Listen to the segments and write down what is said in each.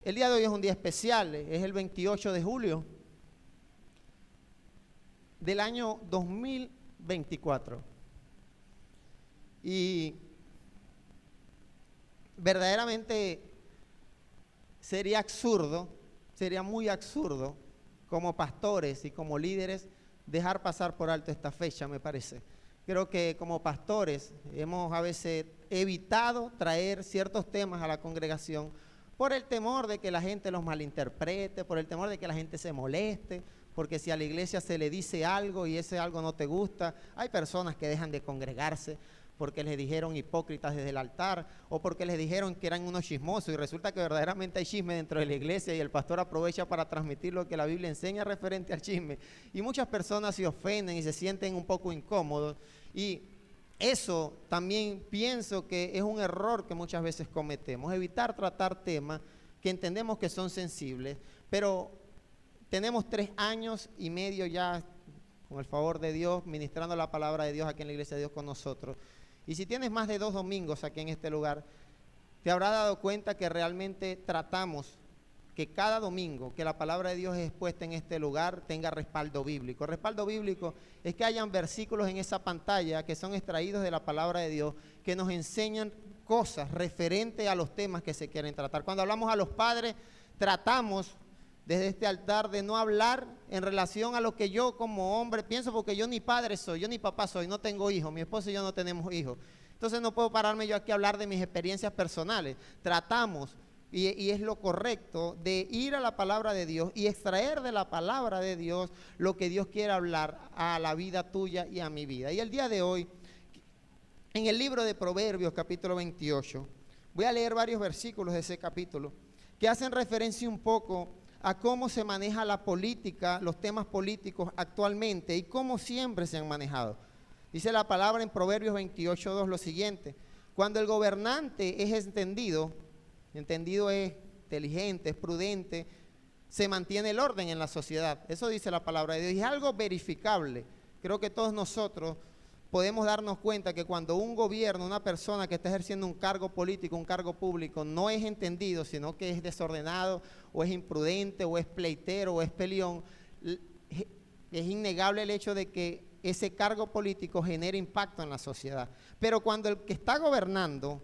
El día de hoy es un día especial, es el 28 de julio del año 2024. Y verdaderamente sería absurdo, sería muy absurdo como pastores y como líderes dejar pasar por alto esta fecha, me parece. Creo que como pastores hemos a veces evitado traer ciertos temas a la congregación por el temor de que la gente los malinterprete, por el temor de que la gente se moleste, porque si a la iglesia se le dice algo y ese algo no te gusta, hay personas que dejan de congregarse porque les dijeron hipócritas desde el altar o porque les dijeron que eran unos chismosos y resulta que verdaderamente hay chisme dentro de la iglesia y el pastor aprovecha para transmitir lo que la Biblia enseña referente al chisme y muchas personas se ofenden y se sienten un poco incómodos y eso también pienso que es un error que muchas veces cometemos, evitar tratar temas que entendemos que son sensibles, pero tenemos 3 años y medio ya, con el favor de Dios, ministrando la palabra de Dios aquí en la iglesia de Dios con nosotros. Y si tienes más de 2 domingos aquí en este lugar, te habrás dado cuenta que realmente tratamos que cada domingo que la palabra de Dios es expuesta en este lugar tenga respaldo bíblico. El respaldo bíblico es que hayan versículos en esa pantalla que son extraídos de la palabra de Dios, que nos enseñan cosas referentes a los temas que se quieren tratar. Cuando hablamos a los padres, tratamos desde este altar de no hablar en relación a lo que yo como hombre pienso, porque yo ni padre soy, yo ni papá soy, no tengo hijos, mi esposo y yo no tenemos hijos. Entonces no puedo pararme yo aquí a hablar de mis experiencias personales. Tratamos, y es lo correcto, de ir a la palabra de Dios y extraer de la palabra de Dios lo que Dios quiere hablar a la vida tuya y a mi vida. Y el día de hoy, en el libro de Proverbios, capítulo 28, voy a leer varios versículos de ese capítulo que hacen referencia un poco a cómo se maneja la política, los temas políticos actualmente y cómo siempre se han manejado. Dice la palabra en Proverbios 28:2 lo siguiente: cuando el gobernante es entendido es inteligente, es prudente, se mantiene el orden en la sociedad. Eso dice la palabra de Dios y es algo verificable. Creo que todos nosotros podemos darnos cuenta que cuando un gobierno, una persona que está ejerciendo un cargo político, un cargo público, no es entendido, sino que es desordenado, o es imprudente, o es pleitero, o es peleón, es innegable el hecho de que ese cargo político genera impacto en la sociedad. Pero cuando el que está gobernando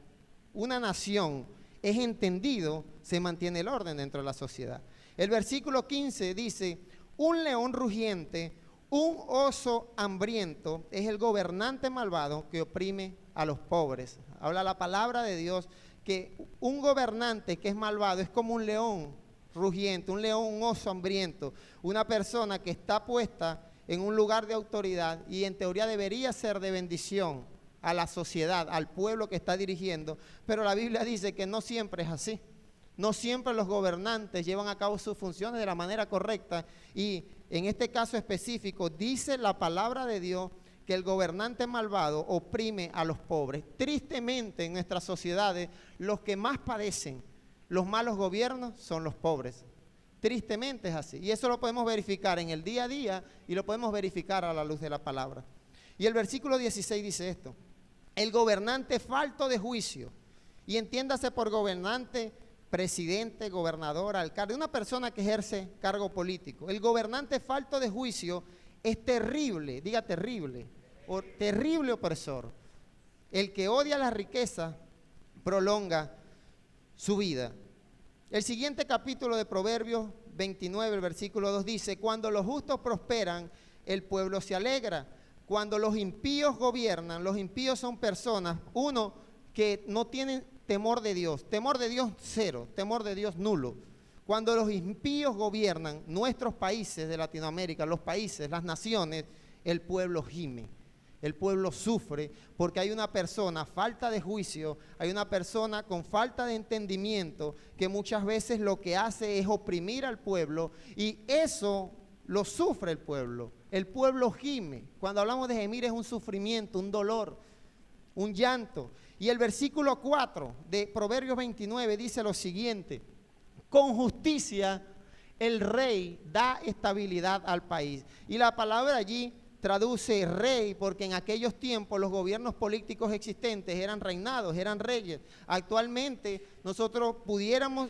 una nación es entendido, se mantiene el orden dentro de la sociedad. El versículo 15 dice: un león rugiente, un oso hambriento es el gobernante malvado que oprime a los pobres. Habla la palabra de Dios que un gobernante que es malvado es como un león rugiente, un león, un oso hambriento, una persona que está puesta en un lugar de autoridad y en teoría debería ser de bendición a la sociedad, al pueblo que está dirigiendo, pero la Biblia dice que no siempre es así. No siempre los gobernantes llevan a cabo sus funciones de la manera correcta y en este caso específico dice la palabra de Dios que el gobernante malvado oprime a los pobres. Tristemente en nuestras sociedades los que más padecen los malos gobiernos son los pobres. Tristemente es así y eso lo podemos verificar en el día a día y lo podemos verificar a la luz de la palabra. Y el versículo 16 dice esto: el gobernante falto de juicio, y entiéndase por gobernante presidente, gobernador, alcalde, una persona que ejerce cargo político. El gobernante falto de juicio es terrible, diga terrible, o terrible opresor. El que odia la riqueza prolonga su vida. El siguiente capítulo de Proverbios 29, el versículo 2 dice: cuando los justos prosperan, el pueblo se alegra. Cuando los impíos gobiernan, los impíos son personas, uno, que no tienen temor de Dios cero, temor de Dios nulo. Cuando los impíos gobiernan nuestros países de Latinoamérica, los países, las naciones, el pueblo gime, el pueblo sufre, porque hay una persona falta de juicio, hay una persona con falta de entendimiento que muchas veces lo que hace es oprimir al pueblo y eso lo sufre el pueblo. El pueblo gime. Cuando hablamos de gemir es un sufrimiento, un dolor, un llanto. Y el versículo 4 de Proverbios 29 dice lo siguiente: con justicia el rey da estabilidad al país. Y la palabra allí traduce rey porque en aquellos tiempos los gobiernos políticos existentes eran reinados, eran reyes. Actualmente nosotros pudiéramos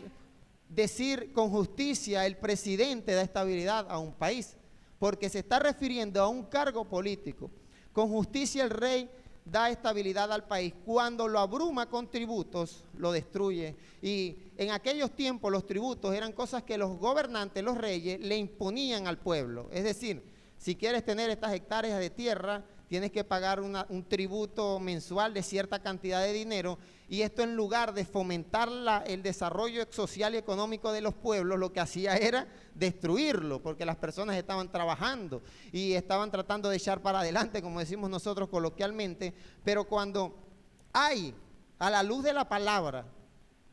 decir con justicia el presidente da estabilidad a un país, porque se está refiriendo a un cargo político. Con justicia el rey da estabilidad al país. Cuando lo abruma con tributos, lo destruye. Y en aquellos tiempos los tributos eran cosas que los gobernantes, los reyes, le imponían al pueblo. Es decir, si quieres tener estas hectáreas de tierra, tienes que pagar un tributo mensual de cierta cantidad de dinero, y esto, en lugar de fomentar el desarrollo social y económico de los pueblos, lo que hacía era destruirlo, porque las personas estaban trabajando y estaban tratando de echar para adelante, como decimos nosotros coloquialmente. Pero cuando hay, a la luz de la palabra,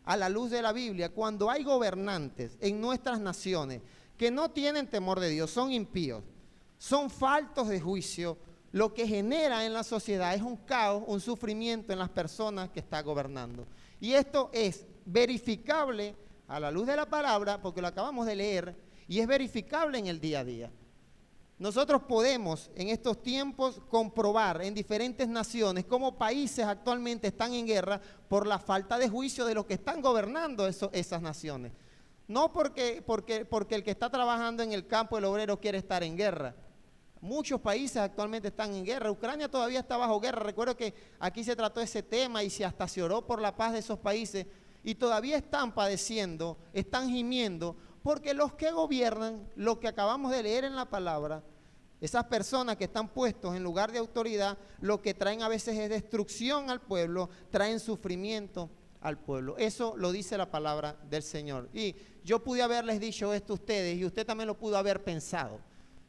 a la luz de la Biblia, cuando hay gobernantes en nuestras naciones que no tienen temor de Dios, son impíos, son faltos de juicio, lo que genera en la sociedad es un caos, un sufrimiento en las personas que está gobernando. Y esto es verificable a la luz de la palabra, porque lo acabamos de leer, y es verificable en el día a día. Nosotros podemos en estos tiempos comprobar en diferentes naciones cómo países actualmente están en guerra por la falta de juicio de los que están gobernando esas naciones. No porque el que está trabajando en el campo, el obrero, quiere estar en guerra. Muchos países actualmente están en guerra. Ucrania todavía está bajo guerra. Recuerdo que aquí se trató ese tema y hasta se oró por la paz de esos países, y todavía están padeciendo, están gimiendo, porque los que gobiernan, lo que acabamos de leer en la palabra, esas personas que están puestos en lugar de autoridad, lo que traen a veces es destrucción al pueblo, traen sufrimiento al pueblo. Eso lo dice la palabra del Señor. Y yo pude haberles dicho esto a ustedes, y usted también lo pudo haber pensado.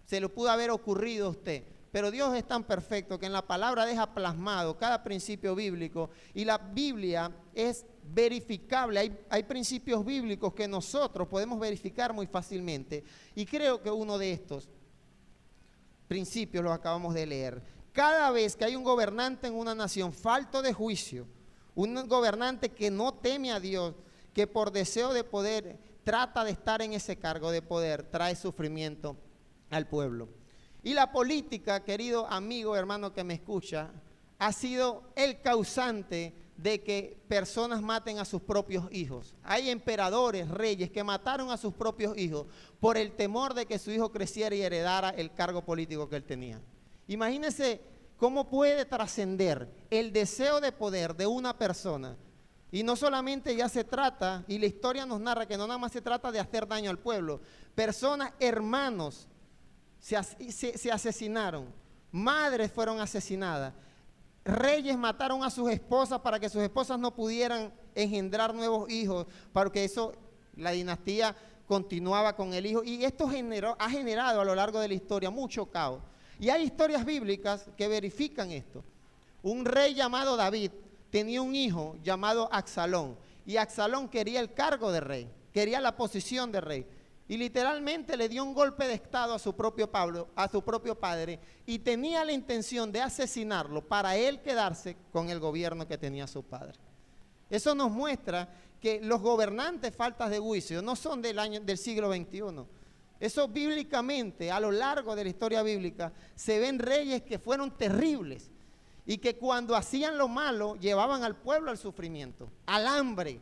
Se lo pudo haber ocurrido a usted, pero Dios es tan perfecto que en la palabra deja plasmado cada principio bíblico, y la Biblia es verificable. Hay principios bíblicos que nosotros podemos verificar muy fácilmente, y creo que uno de estos principios los acabamos de leer. Cada vez que hay un gobernante en una nación falto de juicio, un gobernante que no teme a Dios, que por deseo de poder trata de estar en ese cargo de poder, trae sufrimiento al pueblo. Y la política, querido amigo, hermano que me escucha, ha sido el causante de que personas maten a sus propios hijos. Hay emperadores, reyes que mataron a sus propios hijos por el temor de que su hijo creciera y heredara el cargo político que él tenía. Imagínense cómo puede trascender el deseo de poder de una persona. Y no solamente ya se trata, y la historia nos narra que no nada más se trata de hacer daño al pueblo. Personas, hermanos, se asesinaron, madres fueron asesinadas, reyes mataron a sus esposas para que sus esposas no pudieran engendrar nuevos hijos, porque eso, la dinastía continuaba con el hijo, y esto ha generado a lo largo de la historia mucho caos. Y hay historias bíblicas que verifican esto. Un rey llamado David tenía un hijo llamado Absalón, y Absalón quería el cargo de rey, quería la posición de rey. Y literalmente le dio un golpe de estado a su propio padre, y tenía la intención de asesinarlo para él quedarse con el gobierno que tenía su padre. Eso nos muestra que los gobernantes faltas de juicio no son del siglo XXI. Eso bíblicamente, a lo largo de la historia bíblica, se ven reyes que fueron terribles y que cuando hacían lo malo llevaban al pueblo al sufrimiento, al hambre.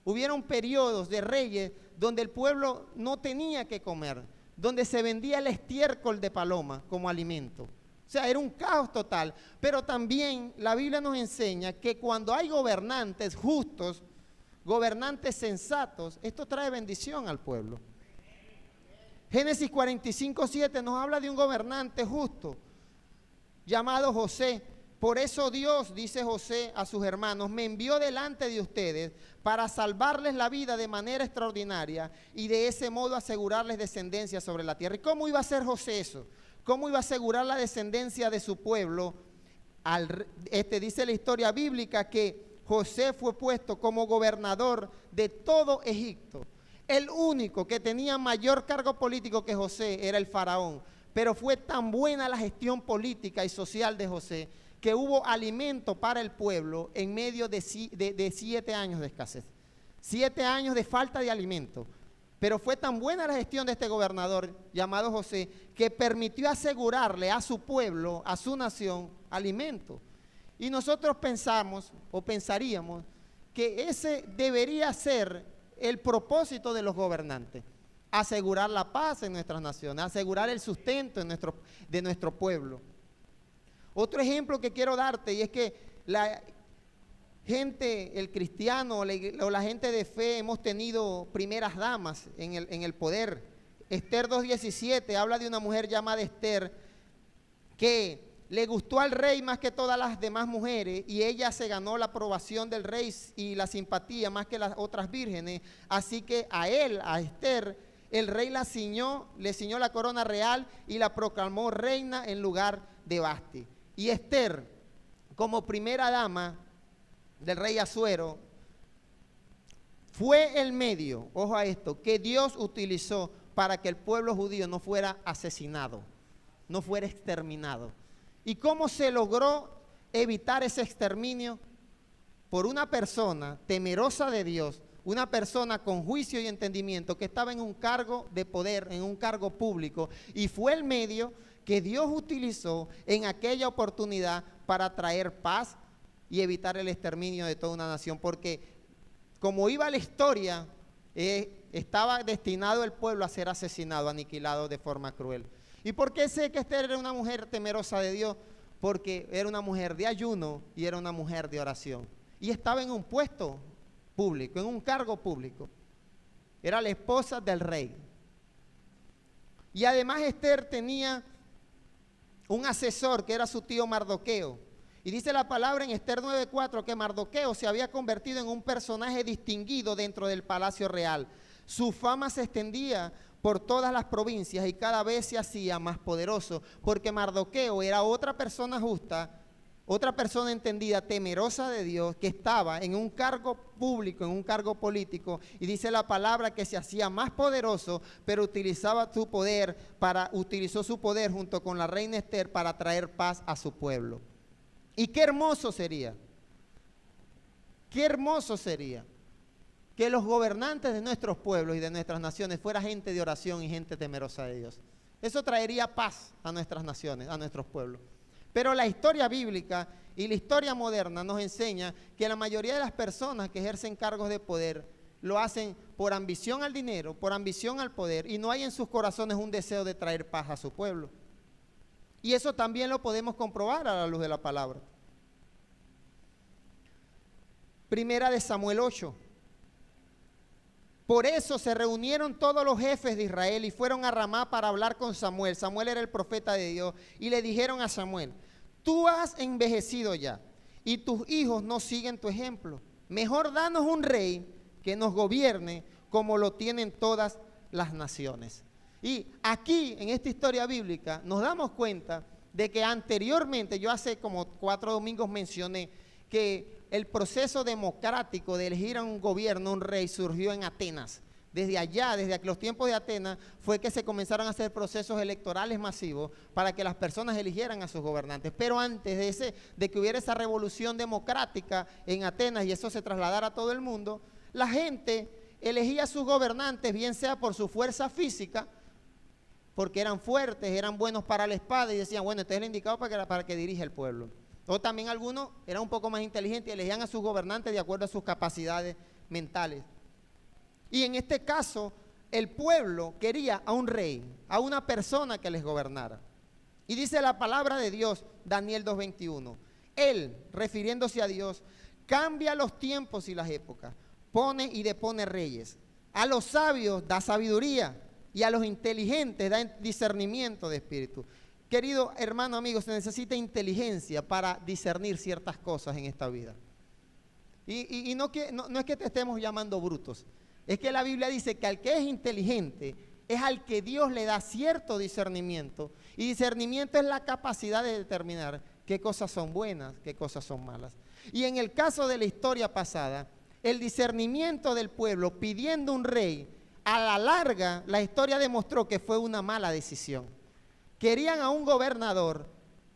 Hubieron periodos de reyes donde el pueblo no tenía que comer, donde se vendía el estiércol de paloma como alimento. O sea, era un caos total. Pero también la Biblia nos enseña que cuando hay gobernantes justos, gobernantes sensatos, esto trae bendición al pueblo. Génesis 45:7 nos habla de un gobernante justo llamado José. Por eso Dios, dice José a sus hermanos, me envió delante de ustedes para salvarles la vida de manera extraordinaria y de ese modo asegurarles descendencia sobre la tierra. ¿Y cómo iba a hacer José eso? ¿Cómo iba a asegurar la descendencia de su pueblo? Dice la historia bíblica que José fue puesto como gobernador de todo Egipto. El único que tenía mayor cargo político que José era el faraón, pero fue tan buena la gestión política y social de José que hubo alimento para el pueblo en medio de 7 años de escasez, 7 años de falta de alimento. Pero fue tan buena la gestión de este gobernador llamado José que permitió asegurarle a su pueblo, a su nación, alimento. Y nosotros pensamos o pensaríamos que ese debería ser el propósito de los gobernantes? Asegurar la paz en nuestras naciones, asegurar el sustento de nuestro pueblo. Otro ejemplo que quiero darte, y es que la gente, el cristiano o la gente de fe, hemos tenido primeras damas en el poder. Esther 2:17 habla de una mujer llamada Esther que le gustó al rey más que todas las demás mujeres, y ella se ganó la aprobación del rey y la simpatía más que las otras vírgenes. Así que a Esther, el rey le ciñó la corona real y la proclamó reina en lugar de Vasti. Y Esther, como primera dama del rey Asuero, fue el medio, ojo a esto, que Dios utilizó para que el pueblo judío no fuera asesinado, no fuera exterminado. ¿Y cómo se logró evitar ese exterminio? Por una persona temerosa de Dios, una persona con juicio y entendimiento que estaba en un cargo de poder, en un cargo público, y fue el medio que Dios utilizó en aquella oportunidad para traer paz y evitar el exterminio de toda una nación. Porque como iba la historia, estaba destinado el pueblo a ser asesinado, aniquilado de forma cruel. ¿Y por qué sé que Esther era una mujer temerosa de Dios? Porque era una mujer de ayuno y era una mujer de oración. Y estaba en un puesto público, en un cargo público. Era la esposa del rey. Y además Esther tenía un asesor que era su tío Mardoqueo. Y dice la palabra en Esther 9:4 que Mardoqueo se había convertido en un personaje distinguido dentro del palacio real. Su fama se extendía por todas las provincias y cada vez se hacía más poderoso, porque Mardoqueo era otra persona justa, otra persona entendida, temerosa de Dios, que estaba en un cargo público, en un cargo político, y dice la palabra que se hacía más poderoso, pero utilizó su poder junto con la reina Esther para traer paz a su pueblo. Y qué hermoso sería que los gobernantes de nuestros pueblos y de nuestras naciones fueran gente de oración y gente temerosa de Dios. Eso traería paz a nuestras naciones, a nuestros pueblos. Pero la historia bíblica y la historia moderna nos enseña que la mayoría de las personas que ejercen cargos de poder lo hacen por ambición al dinero, por ambición al poder, y no hay en sus corazones un deseo de traer paz a su pueblo. Y eso también lo podemos comprobar a la luz de la palabra. Primera de Samuel 8. Por eso se reunieron todos los jefes de Israel y fueron a Ramá para hablar con Samuel. Samuel era el profeta de Dios. Y le dijeron a Samuel: tú has envejecido ya y tus hijos no siguen tu ejemplo. Mejor danos un rey que nos gobierne como lo tienen todas las naciones. Y aquí, en esta historia bíblica, nos damos cuenta de que anteriormente, yo hace como 4 domingos mencioné que el proceso democrático de elegir a un gobierno, un rey, surgió en Atenas. Desde allá, desde los tiempos de Atenas, fue que se comenzaron a hacer procesos electorales masivos para que las personas eligieran a sus gobernantes. Pero antes de que hubiera esa revolución democrática en Atenas y eso se trasladara a todo el mundo, la gente elegía a sus gobernantes, bien sea por su fuerza física, porque eran fuertes, eran buenos para la espada, y decían, bueno, este es el indicado para que dirija el pueblo. O también algunos eran un poco más inteligentes y elegían a sus gobernantes de acuerdo a sus capacidades mentales. Y en este caso, el pueblo quería a un rey, a una persona que les gobernara. Y dice la palabra de Dios, Daniel 2:21. Él, refiriéndose a Dios, cambia los tiempos y las épocas, pone y depone reyes. A los sabios da sabiduría y a los inteligentes da discernimiento de espíritu. Querido hermano, amigo, se necesita inteligencia para discernir ciertas cosas en esta vida. Y no es que te estemos llamando brutos, es que la Biblia dice que al que es inteligente es al que Dios le da cierto discernimiento. Y discernimiento es la capacidad de determinar qué cosas son buenas, qué cosas son malas. Y en el caso de la historia pasada, el discernimiento del pueblo pidiendo un rey, a la larga la historia demostró que fue una mala decisión. Querían a un gobernador,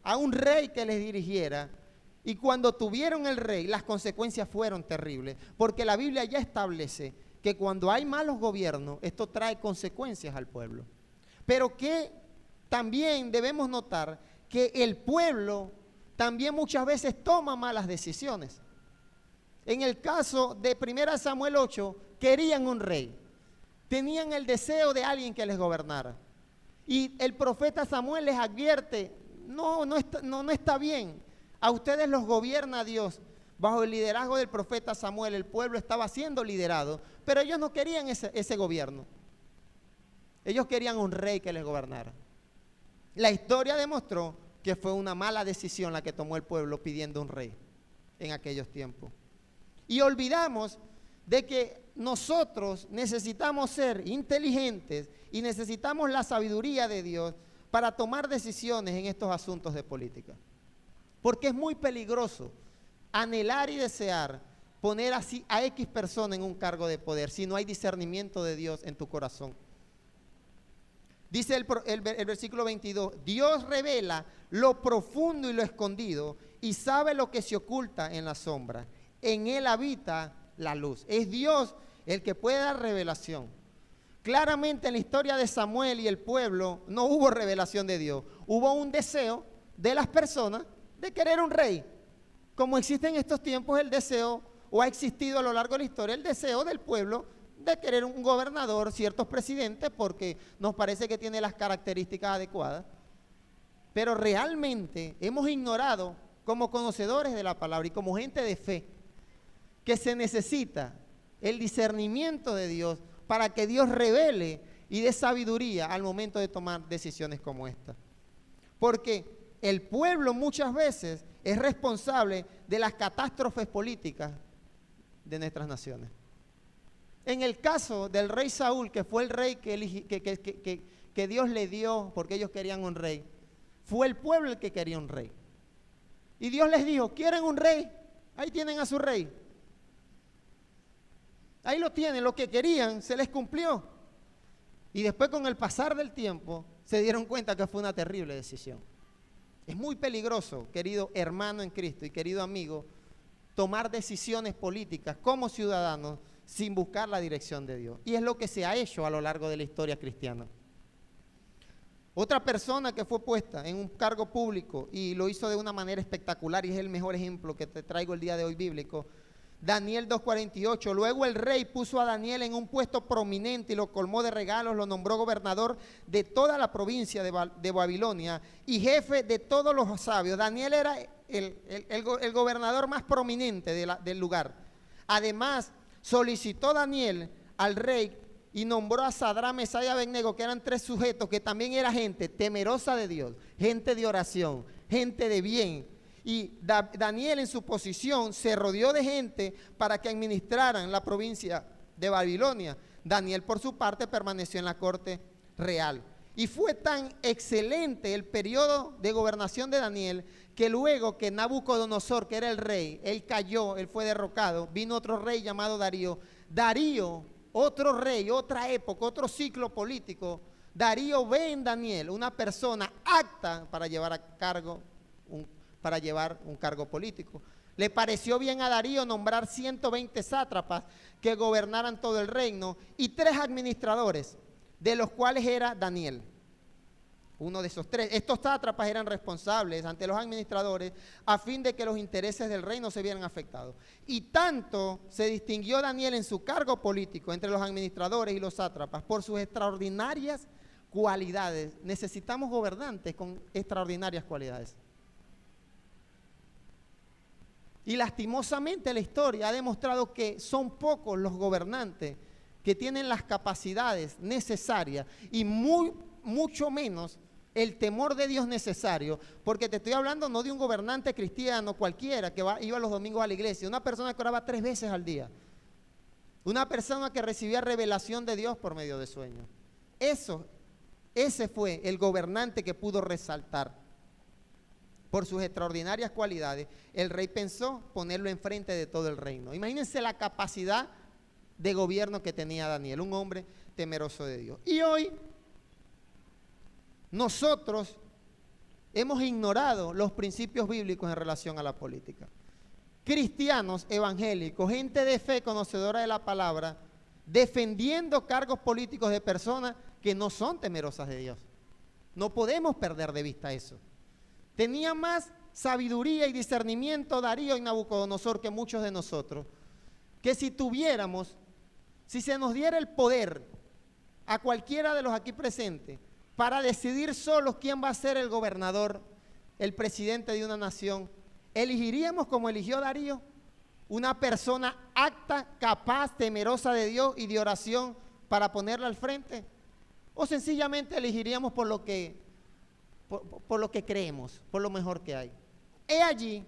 a un rey que les dirigiera, y cuando tuvieron el rey, las consecuencias fueron terribles, porque la Biblia ya establece que cuando hay malos gobiernos, esto trae consecuencias al pueblo. Pero que también debemos notar que el pueblo también muchas veces toma malas decisiones. En el caso de 1 Samuel 8, querían un rey. Tenían el deseo de alguien que les gobernara. Y el profeta Samuel les advierte, no está bien. A ustedes los gobierna Dios. Bajo el liderazgo del profeta Samuel, el pueblo estaba siendo liderado, pero ellos no querían ese gobierno. Ellos querían un rey que les gobernara. La historia demostró que fue una mala decisión la que tomó el pueblo pidiendo un rey en aquellos tiempos. Y olvidamos de que nosotros necesitamos ser inteligentes y necesitamos la sabiduría de Dios para tomar decisiones en estos asuntos de política. Porque es muy peligroso anhelar y desear poner así a X persona en un cargo de poder si no hay discernimiento de Dios en tu corazón. Dice el versículo 22, Dios revela lo profundo y lo escondido y sabe lo que se oculta en la sombra. En Él habita la luz. Es Dios el que puede dar revelación. Claramente en la historia de Samuel y el pueblo no hubo revelación de Dios. Hubo un deseo de las personas de querer un rey. Como existe en estos tiempos el deseo, o ha existido a lo largo de la historia, el deseo del pueblo de querer un gobernador, ciertos presidentes, porque nos parece que tiene las características adecuadas. Pero realmente hemos ignorado, como conocedores de la palabra y como gente de fe, que se necesita el discernimiento de Dios para que Dios revele y dé sabiduría al momento de tomar decisiones como esta. Porque el pueblo muchas veces es responsable de las catástrofes políticas de nuestras naciones. En el caso del rey Saúl, que fue el rey que Dios le dio porque ellos querían un rey, fue el pueblo el que quería un rey. Y Dios les dijo, ¿quieren un rey? Ahí tienen a su rey. Ahí lo tienen, lo que querían se les cumplió. Y después con el pasar del tiempo se dieron cuenta que fue una terrible decisión. Es muy peligroso, querido hermano en Cristo y querido amigo, tomar decisiones políticas como ciudadanos sin buscar la dirección de Dios. Y es lo que se ha hecho a lo largo de la historia cristiana. Otra persona que fue puesta en un cargo público y lo hizo de una manera espectacular, y es el mejor ejemplo que te traigo el día de hoy bíblico, Daniel 2:48. Luego el rey puso a Daniel en un puesto prominente y lo colmó de regalos, lo nombró gobernador de toda la provincia de Babilonia y jefe de todos los sabios. Daniel era el gobernador más prominente del lugar. Además, solicitó Daniel al rey y nombró a Sadrán, Mesach y Abednego, que eran 3 sujetos que también era gente temerosa de Dios, gente de oración, gente de bien. Y Daniel en su posición se rodeó de gente para que administraran la provincia de Babilonia. Daniel por su parte permaneció en la corte real. Y fue tan excelente el periodo de gobernación de Daniel que luego que Nabucodonosor, que era el rey, él cayó, él fue derrocado, vino otro rey llamado Darío. Darío, otro rey, otra época, otro ciclo político. Darío ve en Daniel una persona apta para llevar a cargo un cargo político. Le pareció bien a Darío nombrar 120 sátrapas que gobernaran todo el reino y 3 administradores, de los cuales era Daniel, uno de esos 3. Estos sátrapas eran responsables ante los administradores a fin de que los intereses del reino se vieran afectados. Y tanto se distinguió Daniel en su cargo político entre los administradores y los sátrapas por sus extraordinarias cualidades. Necesitamos gobernantes con extraordinarias cualidades. Y lastimosamente la historia ha demostrado que son pocos los gobernantes que tienen las capacidades necesarias y mucho menos el temor de Dios necesario, porque te estoy hablando no de un gobernante cristiano cualquiera que iba los domingos a la iglesia, una persona que oraba 3 veces al día, una persona que recibía revelación de Dios por medio de sueños. Ese fue el gobernante que pudo resaltar. Por sus extraordinarias cualidades, el rey pensó ponerlo enfrente de todo el reino. Imagínense la capacidad de gobierno que tenía Daniel, un hombre temeroso de Dios. Y hoy nosotros hemos ignorado los principios bíblicos en relación a la política. Cristianos evangélicos, gente de fe conocedora de la palabra, defendiendo cargos políticos de personas que no son temerosas de Dios. No podemos perder de vista eso. Tenía más sabiduría y discernimiento Darío y Nabucodonosor que muchos de nosotros, que si se nos diera el poder a cualquiera de los aquí presentes para decidir solos quién va a ser el gobernador, el presidente de una nación, ¿elegiríamos como eligió Darío? Una persona apta, capaz, temerosa de Dios y de oración para ponerla al frente. ¿O sencillamente elegiríamos por lo que creemos, por lo mejor que hay? He allí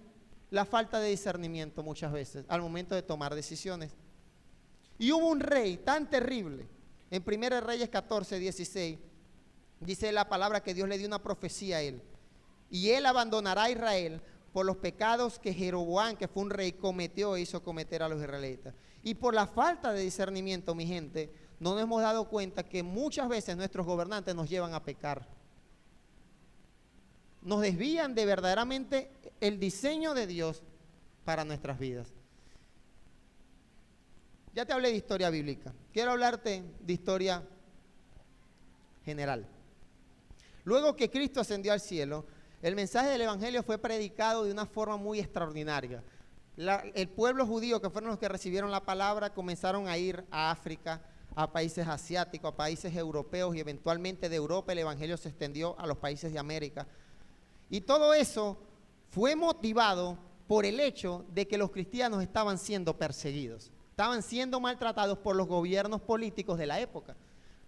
la falta de discernimiento muchas veces al momento de tomar decisiones. Y hubo un rey tan terrible, en 1 Reyes 14, 16, dice la palabra que Dios le dio una profecía a él. Y él abandonará a Israel por los pecados que Jeroboam, que fue un rey, cometió e hizo cometer a los israelitas. Y por la falta de discernimiento, mi gente, no nos hemos dado cuenta que muchas veces nuestros gobernantes nos llevan a pecar. Nos desvían de verdaderamente el diseño de Dios para nuestras vidas. Ya te hablé de historia bíblica. Quiero hablarte de historia general. Luego que Cristo ascendió al cielo, el mensaje del Evangelio fue predicado de una forma muy extraordinaria. El pueblo judío, que fueron los que recibieron la palabra, comenzaron a ir a África, a países asiáticos, a países europeos, y eventualmente de Europa el Evangelio se extendió a los países de América. Y todo eso fue motivado por el hecho de que los cristianos estaban siendo perseguidos, estaban siendo maltratados por los gobiernos políticos de la época.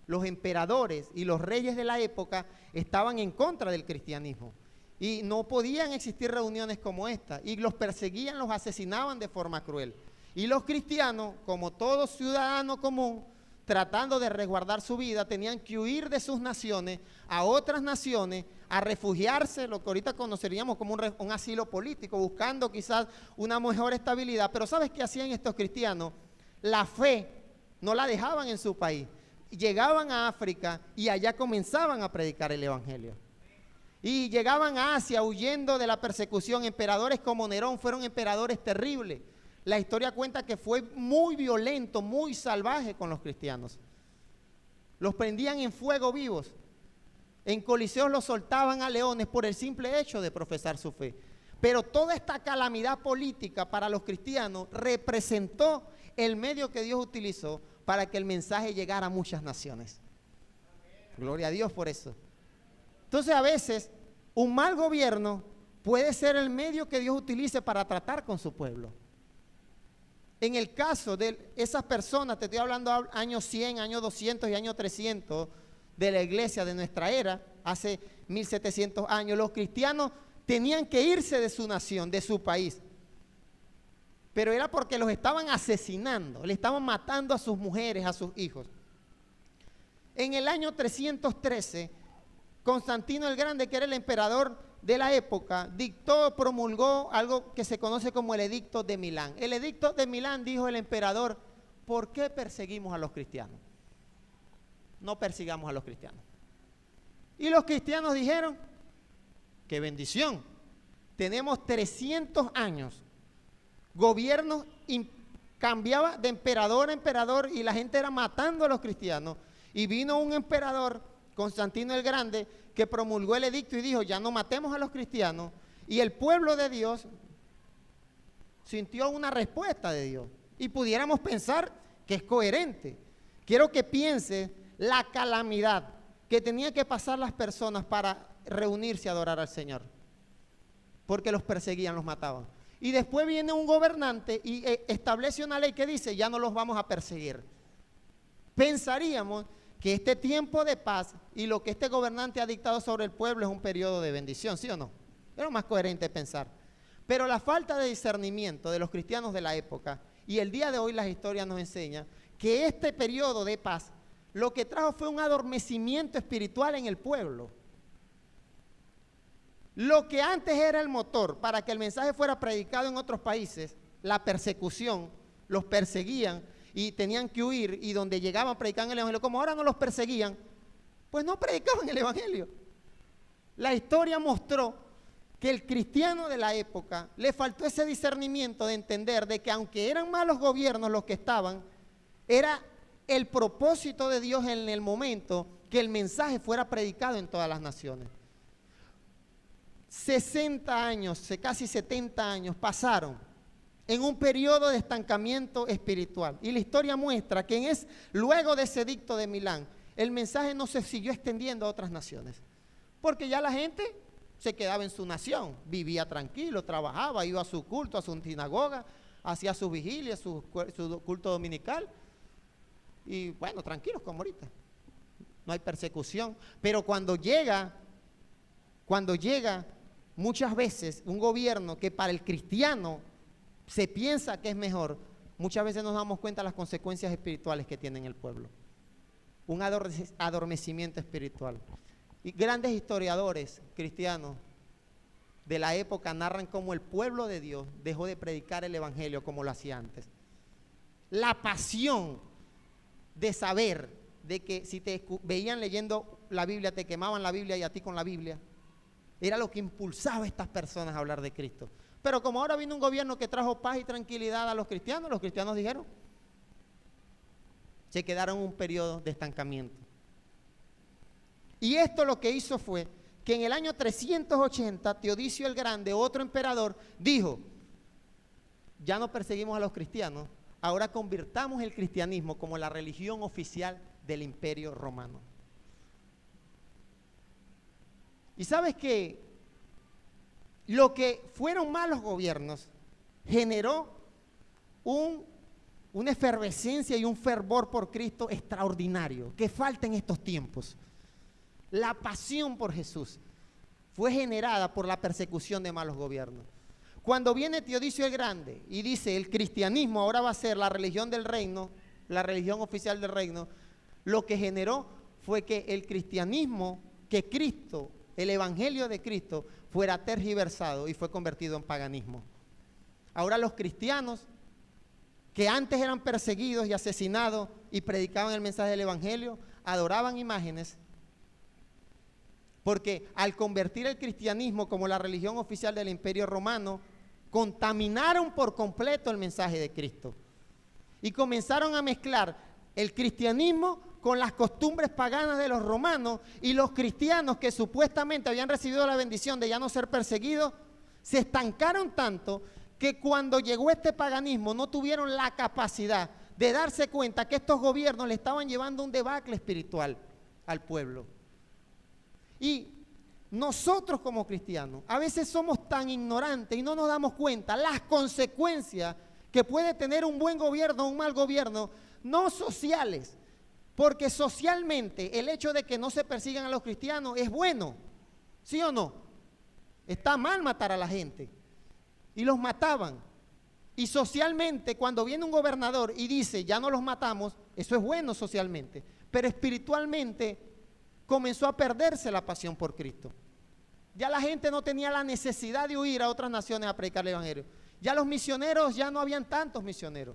Los emperadores y los reyes de la época estaban en contra del cristianismo y no podían existir reuniones como esta, y los perseguían, los asesinaban de forma cruel. Y los cristianos, como todo ciudadano común, tratando de resguardar su vida, tenían que huir de sus naciones a otras naciones, a refugiarse, lo que ahorita conoceríamos como un asilo político, buscando quizás una mejor estabilidad. Pero ¿sabes qué hacían estos cristianos? La fe no la dejaban en su país. Llegaban a África y allá comenzaban a predicar el Evangelio. Y llegaban a Asia huyendo de la persecución. Emperadores como Nerón fueron emperadores terribles. La historia cuenta que fue muy violento, muy salvaje con los cristianos. Los prendían en fuego vivos. En coliseos los soltaban a leones por el simple hecho de profesar su fe. Pero toda esta calamidad política para los cristianos representó el medio que Dios utilizó para que el mensaje llegara a muchas naciones. Gloria a Dios por eso. Entonces a veces un mal gobierno puede ser el medio que Dios utilice para tratar con su pueblo. En el caso de esas personas, te estoy hablando años 100, años 200 y años 300 de la iglesia de nuestra era, hace 1700 años, los cristianos tenían que irse de su nación, de su país. Pero era porque los estaban asesinando, le estaban matando a sus mujeres, a sus hijos. En el año 313, Constantino el Grande, que era el emperador de la época, promulgó algo que se conoce como el Edicto de Milán. El Edicto de Milán, dijo el emperador: ¿por qué perseguimos a los cristianos? No persigamos a los cristianos. Y los cristianos dijeron: ¡qué bendición! Tenemos 300 años. Gobierno cambiaba de emperador a emperador y la gente era matando a los cristianos. Y vino un emperador, Constantino el Grande, que promulgó el edicto y dijo: ya no matemos a los cristianos. Y el pueblo de Dios sintió una respuesta de Dios. Y pudiéramos pensar que es coherente. Quiero que piense la calamidad que tenían que pasar las personas para reunirse a adorar al Señor. Porque los perseguían, los mataban. Y después viene un gobernante y establece una ley que dice: ya no los vamos a perseguir. Pensaríamos que este tiempo de paz y lo que este gobernante ha dictado sobre el pueblo es un periodo de bendición, ¿sí o no? Es lo más coherente pensar. Pero la falta de discernimiento de los cristianos de la época, y el día de hoy la historia nos enseña que este periodo de paz lo que trajo fue un adormecimiento espiritual en el pueblo. Lo que antes era el motor para que el mensaje fuera predicado en otros países, la persecución, los perseguían y tenían que huir, y donde llegaban predicaban el Evangelio. Como ahora no los perseguían, pues no predicaban el Evangelio. La historia mostró que el cristiano de la época le faltó ese discernimiento de entender de que aunque eran malos gobiernos los que estaban, era el propósito de Dios en el momento que el mensaje fuera predicado en todas las naciones. 60 años, casi 70 años pasaron en un periodo de estancamiento espiritual. Y la historia muestra que luego de ese edicto de Milán, el mensaje no se siguió extendiendo a otras naciones, porque ya la gente se quedaba en su nación, vivía tranquilo, trabajaba, iba a su culto, a su sinagoga, hacía sus vigilias, su culto dominical, y bueno, tranquilos como ahorita, no hay persecución. Pero cuando llega muchas veces un gobierno que para el cristiano se piensa que es mejor, muchas veces nos damos cuenta de las consecuencias espirituales que tiene el pueblo. Un adormecimiento espiritual. Y grandes historiadores cristianos de la época narran cómo el pueblo de Dios dejó de predicar el evangelio como lo hacía antes. La pasión de saber de que si te veían leyendo la Biblia, te quemaban la Biblia y a ti con la Biblia, era lo que impulsaba a estas personas a hablar de Cristo. Pero como ahora vino un gobierno que trajo paz y tranquilidad a los cristianos dijeron, se quedaron en un periodo de estancamiento. Y esto lo que hizo fue que en el año 380, Teodosio el Grande, otro emperador, dijo, ya no perseguimos a los cristianos, ahora convirtamos el cristianismo como la religión oficial del Imperio Romano. Y sabes que lo que fueron malos gobiernos generó una efervescencia y un fervor por Cristo extraordinario, que falta en estos tiempos. La pasión por Jesús fue generada por la persecución de malos gobiernos. Cuando viene Teodosio el Grande y dice, el cristianismo ahora va a ser la religión del reino, la religión oficial del reino, lo que generó fue que el cristianismo, que Cristo, el evangelio de Cristo, fuera tergiversado y fue convertido en paganismo. Ahora los cristianos, que antes eran perseguidos y asesinados y predicaban el mensaje del evangelio, adoraban imágenes, porque al convertir el cristianismo como la religión oficial del Imperio Romano, contaminaron por completo el mensaje de Cristo y comenzaron a mezclar el cristianismo con las costumbres paganas de los romanos, y los cristianos que supuestamente habían recibido la bendición de ya no ser perseguidos, se estancaron tanto que cuando llegó este paganismo no tuvieron la capacidad de darse cuenta que estos gobiernos le estaban llevando un debacle espiritual al pueblo. Y nosotros como cristianos a veces somos tan ignorantes y no nos damos cuenta las consecuencias que puede tener un buen gobierno o un mal gobierno, no sociales, porque socialmente el hecho de que no se persigan a los cristianos es bueno, ¿sí o no? Está mal matar a la gente, y los mataban. Y socialmente, cuando viene un gobernador y dice, ya no los matamos, eso es bueno socialmente, pero espiritualmente comenzó a perderse la pasión por Cristo. Ya la gente no tenía la necesidad de huir a otras naciones a predicar el evangelio. Ya los misioneros, ya no habían tantos misioneros.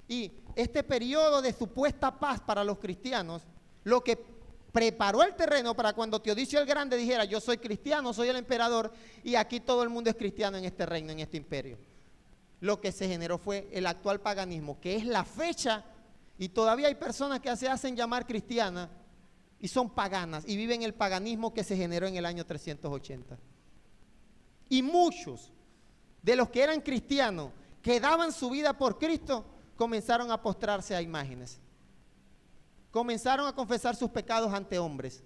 Y este periodo de supuesta paz para los cristianos, lo que preparó el terreno para cuando Teodosio el Grande dijera, yo soy cristiano, soy el emperador, y aquí todo el mundo es cristiano en este reino, en este imperio. Lo que se generó fue el actual paganismo, que es la fecha, y todavía hay personas que se hacen llamar cristianas y son paganas y viven el paganismo que se generó en el año 380. Y muchos de los que eran cristianos, que daban su vida por Cristo, comenzaron a postrarse a imágenes. Comenzaron a confesar sus pecados ante hombres.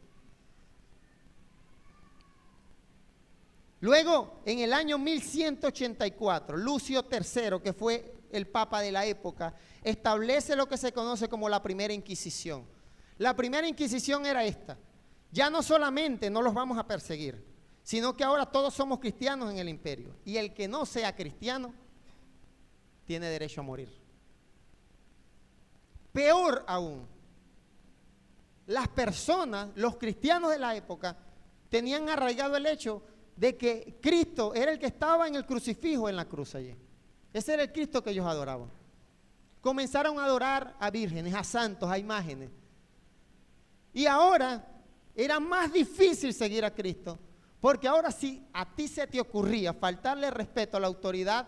Luego, en el año 1184, Lucio III, que fue el papa de la época, establece lo que se conoce como la primera Inquisición. La primera Inquisición era esta: ya no solamente no los vamos a perseguir, sino que ahora todos somos cristianos en el imperio, y el que no sea cristiano tiene derecho a morir. Peor aún, las personas, los cristianos de la época, tenían arraigado el hecho de que Cristo era el que estaba en el crucifijo en la cruz allí. Ese era el Cristo que ellos adoraban. Comenzaron a adorar a vírgenes, a santos, a imágenes. Y ahora era más difícil seguir a Cristo, porque ahora si a ti se te ocurría faltarle respeto a la autoridad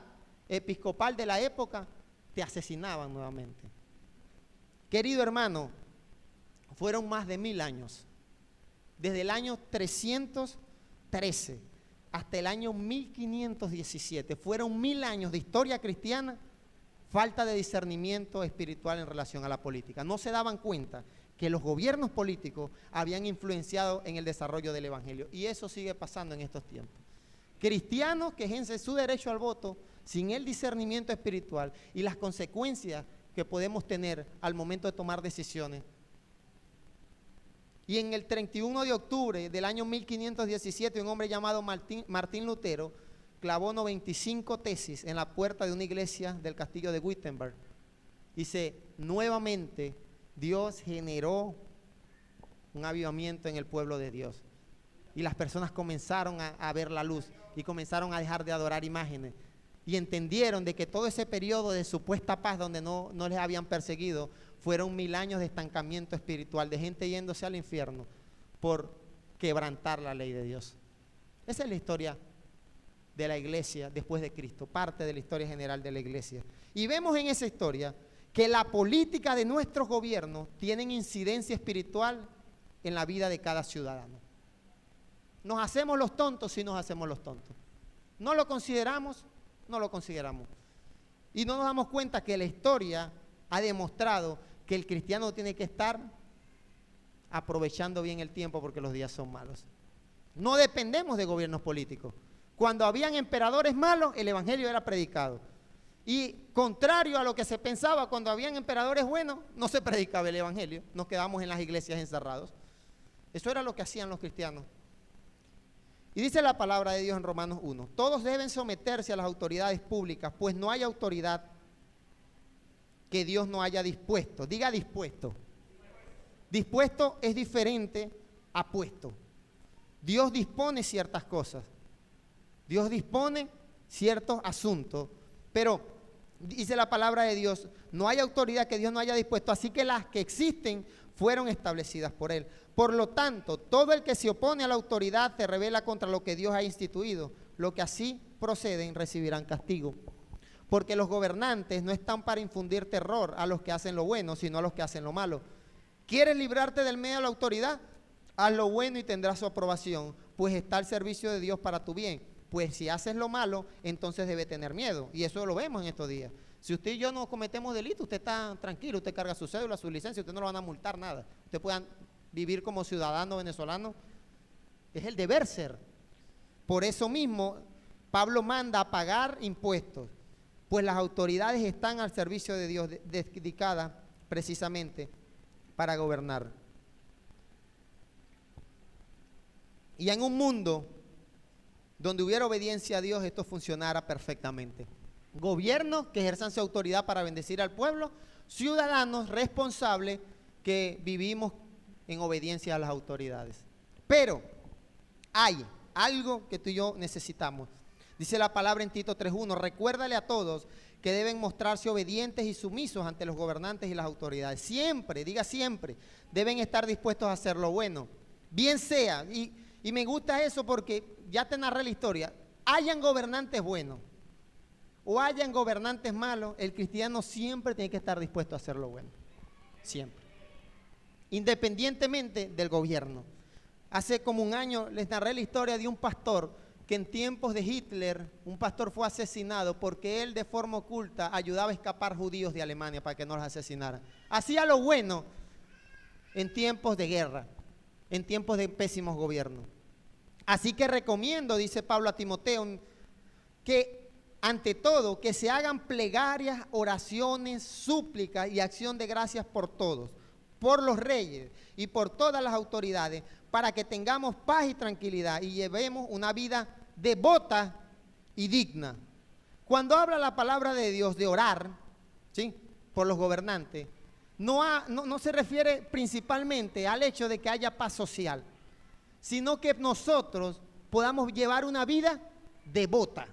episcopal de la época, te asesinaban nuevamente. Querido hermano, fueron más de 1000 años, desde el año 313 hasta el año 1517. Fueron 1000 años de historia cristiana, falta de discernimiento espiritual en relación a la política. No se daban cuenta que los gobiernos políticos habían influenciado en el desarrollo del evangelio. Y eso sigue pasando en estos tiempos. Cristianos que ejercen su derecho al voto sin el discernimiento espiritual y las consecuencias que podemos tener al momento de tomar decisiones. Y en el 31 de octubre del año 1517, un hombre llamado Martín Lutero clavó 95 tesis en la puerta de una iglesia del castillo de Wittenberg. Dice, nuevamente Dios generó un avivamiento en el pueblo de Dios. Y las personas comenzaron a ver la luz y comenzaron a dejar de adorar imágenes. Y entendieron de que todo ese periodo de supuesta paz donde no les habían perseguido, fueron 1000 años de estancamiento espiritual, de gente yéndose al infierno por quebrantar la ley de Dios. Esa es la historia de la iglesia después de Cristo, parte de la historia general de la iglesia. Y vemos en esa historia que la política de nuestros gobiernos tienen incidencia espiritual en la vida de cada ciudadano. Nos hacemos los tontos, sí nos hacemos los tontos. No lo consideramos, no lo consideramos. Y no nos damos cuenta que la historia ha demostrado que el cristiano tiene que estar aprovechando bien el tiempo porque los días son malos. No dependemos de gobiernos políticos. Cuando habían emperadores malos, el evangelio era predicado. Y contrario a lo que se pensaba, cuando habían emperadores buenos, no se predicaba el evangelio. Nos quedamos en las iglesias encerrados. Eso era lo que hacían los cristianos. Y dice la palabra de Dios en Romanos 1, todos deben someterse a las autoridades públicas, pues no hay autoridad que Dios no haya dispuesto. Diga dispuesto. Dispuesto es diferente a puesto. Dios dispone ciertas cosas. Dios dispone ciertos asuntos. Pero dice la palabra de Dios, no hay autoridad que Dios no haya dispuesto, así que las que existen fueron establecidas por Él. Por lo tanto, todo el que se opone a la autoridad se rebela contra lo que Dios ha instituido. Lo que así proceden recibirán castigo. Porque los gobernantes no están para infundir terror a los que hacen lo bueno, sino a los que hacen lo malo. ¿Quieres librarte del medio de la autoridad? Haz lo bueno y tendrás su aprobación, pues está al servicio de Dios para tu bien. Pues si haces lo malo, entonces debe tener miedo. Y eso lo vemos en estos días. Si usted y yo no cometemos delito, usted está tranquilo, usted carga su cédula, su licencia, usted no lo van a multar nada. Usted pueda vivir como ciudadano venezolano. Es el deber ser. Por eso mismo, Pablo manda a pagar impuestos, pues las autoridades están al servicio de Dios, dedicadas precisamente para gobernar. Y en un mundo donde hubiera obediencia a Dios, esto funcionara perfectamente. Gobiernos que ejerzan su autoridad para bendecir al pueblo, ciudadanos responsables que vivimos en obediencia a las autoridades. Pero hay algo que tú y yo necesitamos. Dice la palabra en Tito 3:1, recuérdale a todos que deben mostrarse obedientes y sumisos ante los gobernantes y las autoridades. Siempre, diga siempre, deben estar dispuestos a hacer lo bueno. Bien sea, y me gusta eso porque ya te narré la historia, hayan gobernantes buenos o hayan gobernantes malos, el cristiano siempre tiene que estar dispuesto a hacer lo bueno. Siempre. Independientemente del gobierno. Hace como un año les narré la historia de un pastor que en tiempos de Hitler, un pastor fue asesinado porque él de forma oculta ayudaba a escapar judíos de Alemania para que no los asesinaran. Hacía lo bueno en tiempos de guerra, en tiempos de pésimos gobiernos. Así que recomiendo, dice Pablo a Timoteo, que ante todo, que se hagan plegarias, oraciones, súplicas y acción de gracias por todos, por los reyes y por todas las autoridades, para que tengamos paz y tranquilidad y llevemos una vida devota y digna. Cuando habla la palabra de Dios de orar, ¿sí?, por los gobernantes, no se refiere principalmente al hecho de que haya paz social, sino que nosotros podamos llevar una vida devota.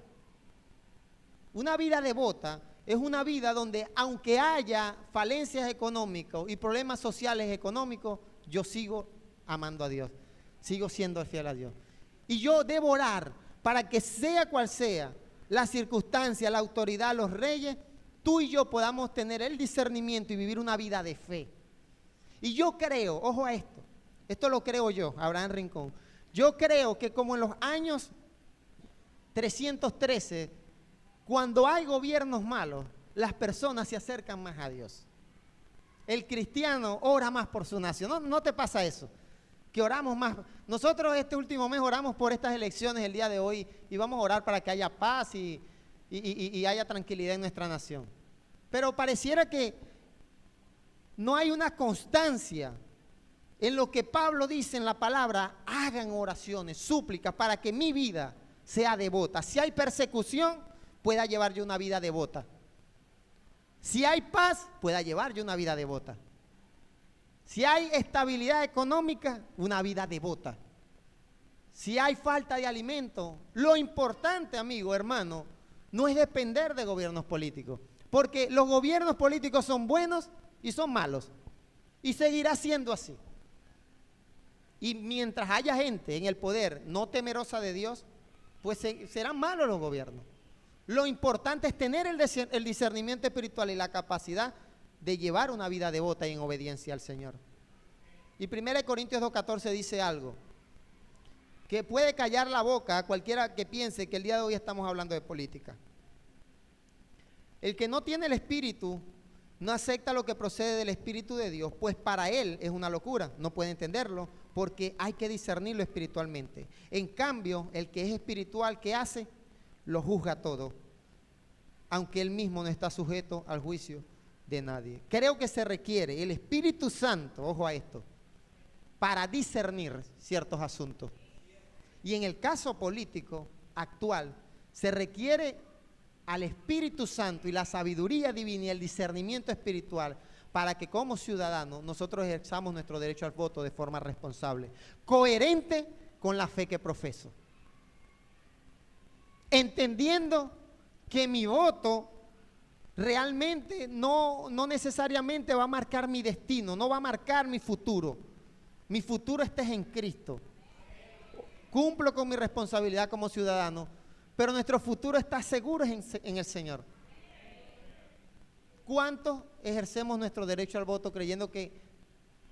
Una vida devota es una vida donde, aunque haya falencias económicas y problemas sociales económicos, yo sigo amando a Dios, sigo siendo fiel a Dios. Y yo debo orar para que sea cual sea la circunstancia, la autoridad, los reyes, tú y yo podamos tener el discernimiento y vivir una vida de fe. Y yo creo, ojo a esto lo creo yo, Abraham Rincón, yo creo que como en los años 313, cuando hay gobiernos malos, las personas se acercan más a Dios. El cristiano ora más por su nación. ¿No te pasa eso? Que oramos más. Nosotros este último mes oramos por estas elecciones el día de hoy y vamos a orar para que haya paz y haya tranquilidad en nuestra nación. Pero pareciera que no hay una constancia en lo que Pablo dice en la palabra: hagan oraciones, súplicas, para que mi vida sea devota. Si hay persecución, pueda llevar yo una vida devota. Si hay paz, pueda llevar yo una vida devota. Si hay estabilidad económica, una vida devota. Si hay falta de alimento, lo importante, amigo, hermano, no es depender de gobiernos políticos, porque los gobiernos políticos son buenos y son malos, y seguirá siendo así. Y mientras haya gente en el poder no temerosa de Dios, pues serán malos los gobiernos. Lo importante es tener el discernimiento espiritual y la capacidad de llevar una vida devota y en obediencia al Señor. Y 1 Corintios 2:14 dice algo que puede callar la boca a cualquiera que piense que el día de hoy estamos hablando de política. El que no tiene el Espíritu no acepta lo que procede del Espíritu de Dios, pues para él es una locura, no puede entenderlo, porque hay que discernirlo espiritualmente. En cambio, el que es espiritual, ¿qué hace? Lo juzga todo, aunque él mismo no está sujeto al juicio de nadie. Creo que se requiere el Espíritu Santo, ojo a esto, para discernir ciertos asuntos. Y en el caso político actual, se requiere al Espíritu Santo y la sabiduría divina y el discernimiento espiritual para que como ciudadanos nosotros ejerzamos nuestro derecho al voto de forma responsable, coherente con la fe que profeso, entendiendo que mi voto realmente no necesariamente va a marcar mi destino, no va a marcar mi futuro. Mi futuro está en Cristo. Cumplo con mi responsabilidad como ciudadano, pero nuestro futuro está seguro en el Señor. ¿Cuántos ejercemos nuestro derecho al voto creyendo que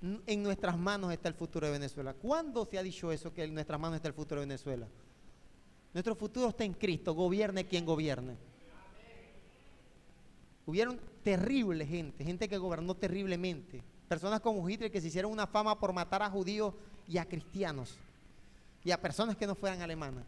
en nuestras manos está el futuro de Venezuela? ¿Cuándo se ha dicho eso, que en nuestras manos está el futuro de Venezuela? Nuestro futuro está en Cristo, gobierne quien gobierne. Hubieron terrible gente que gobernó terriblemente. Personas como Hitler que se hicieron una fama por matar a judíos y a cristianos y a personas que no fueran alemanas.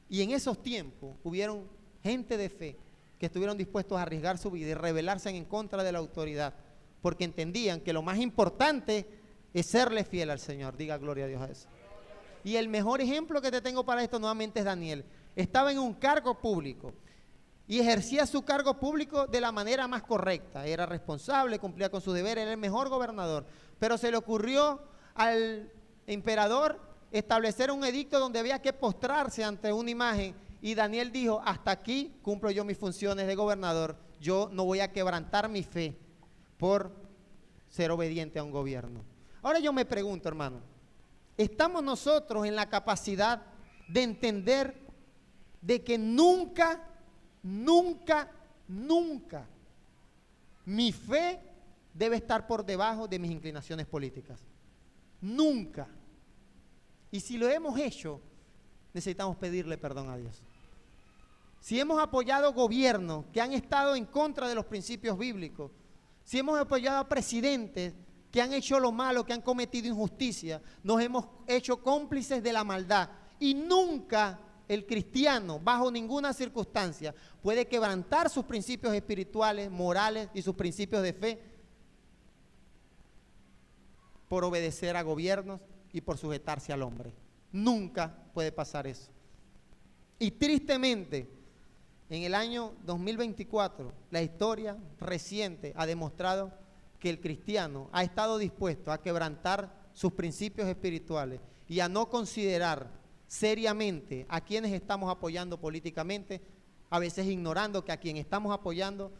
Y en esos tiempos hubieron gente de fe que estuvieron dispuestos a arriesgar su vida y rebelarse en contra de la autoridad, porque entendían que lo más importante es serle fiel al Señor. Diga gloria a Dios a eso. Y el mejor ejemplo que te tengo para esto nuevamente es Daniel. Estaba en un cargo público y ejercía su cargo público de la manera más correcta. Era responsable, cumplía con sus deberes, era el mejor gobernador. Pero se le ocurrió al emperador establecer un edicto donde había que postrarse ante una imagen, y Daniel dijo: hasta aquí cumplo yo mis funciones de gobernador, yo no voy a quebrantar mi fe por ser obediente a un gobierno. Ahora yo me pregunto, hermano, ¿estamos nosotros en la capacidad de entender de que nunca mi fe debe estar por debajo de mis inclinaciones políticas? Nunca. Y si lo hemos hecho, necesitamos pedirle perdón a Dios. Si hemos apoyado gobiernos que han estado en contra de los principios bíblicos, si hemos apoyado a presidentes que han hecho lo malo, que han cometido injusticia, nos hemos hecho cómplices de la maldad. Y nunca el cristiano, bajo ninguna circunstancia, puede quebrantar sus principios espirituales, morales y sus principios de fe por obedecer a gobiernos y por sujetarse al hombre. Nunca puede pasar eso. Y tristemente, en el año 2024, la historia reciente ha demostrado que el cristiano ha estado dispuesto a quebrantar sus principios espirituales y a no considerar seriamente a quienes estamos apoyando políticamente, a veces ignorando que a quien estamos apoyando